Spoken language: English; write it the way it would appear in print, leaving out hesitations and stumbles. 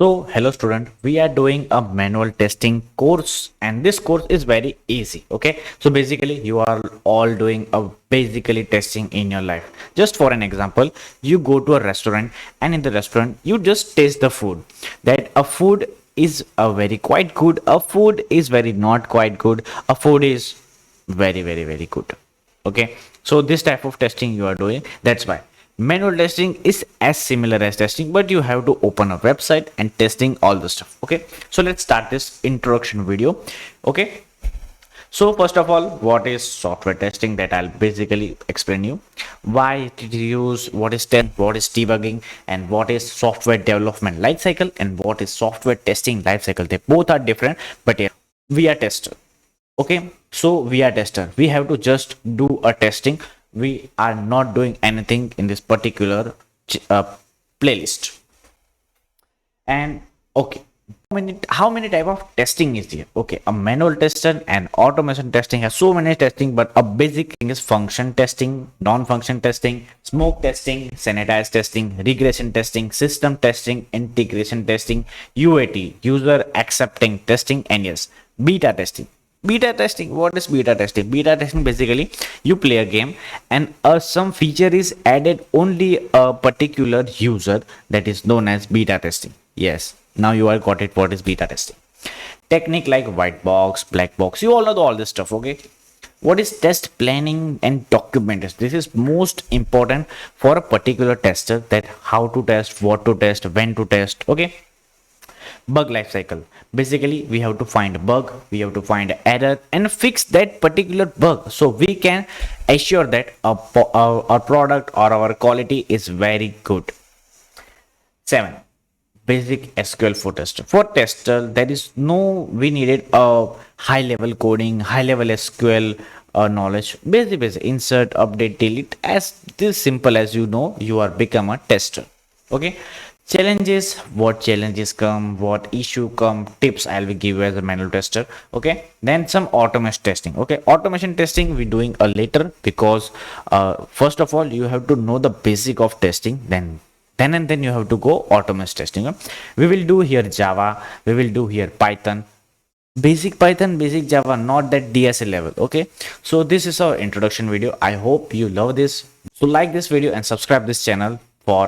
So, hello student, we are doing a manual testing course and this course is very easy. Okay, so basically you are all doing a basically testing in your life. Just for an example, you go to a restaurant and in the restaurant you just taste the food. That a food is a very quite good, a food is very not quite good, a food is very good. Okay, so this type of testing you are doing. That's why manual testing is as similar as testing, but you have to open a website and testing all the stuff. Okay, so let's start this introduction video. Okay, so first of all, what is software testing? That I'll basically explain you why it is used, what is test, what is debugging, and what is software development lifecycle, and what is software testing lifecycle. They both are different, but yeah, we are tester. Okay, so we are tester, we have to just do a testing. We are not doing anything in this particular uh, playlist. And okay, how many type of testing is there? Okay, a manual tester and automation testing has so many testing, but a basic thing is function testing, non-function testing, smoke testing, sanitize testing, regression testing, system testing, integration testing, UAT, user accepting testing, and yes, beta testing. Beta testing, what is beta testing? Beta testing, basically you play a game and some feature is added only a particular user, that is known as beta testing. Yes, now you are got it, what is beta testing. Technique like white box, black box, you all know all this stuff. Okay, what is test planning and documentation? This is most important for a particular tester, that how to test, what to test, when to test. Okay, bug life cycle, basically we have to find a bug, we have to find an error and fix that particular bug, so we can assure that our product or our quality is very good. 7, basic SQL for tester. For tester, there is no, we needed a high level coding, high level SQL knowledge. Basic insert, update, delete, as this simple as you know, you are become a tester. Okay, challenges, what challenges come, what issue come, tips I will give you as a manual tester. Okay, then some automation testing. Okay, automation testing we doing a later, because first of all you have to know the basic of testing, then you have to go automation testing. We will do here Java, we will do here Python, basic Python, basic Java, not that DSL level. Okay, so this is our introduction video. I hope you love this. So like this video and subscribe this channel for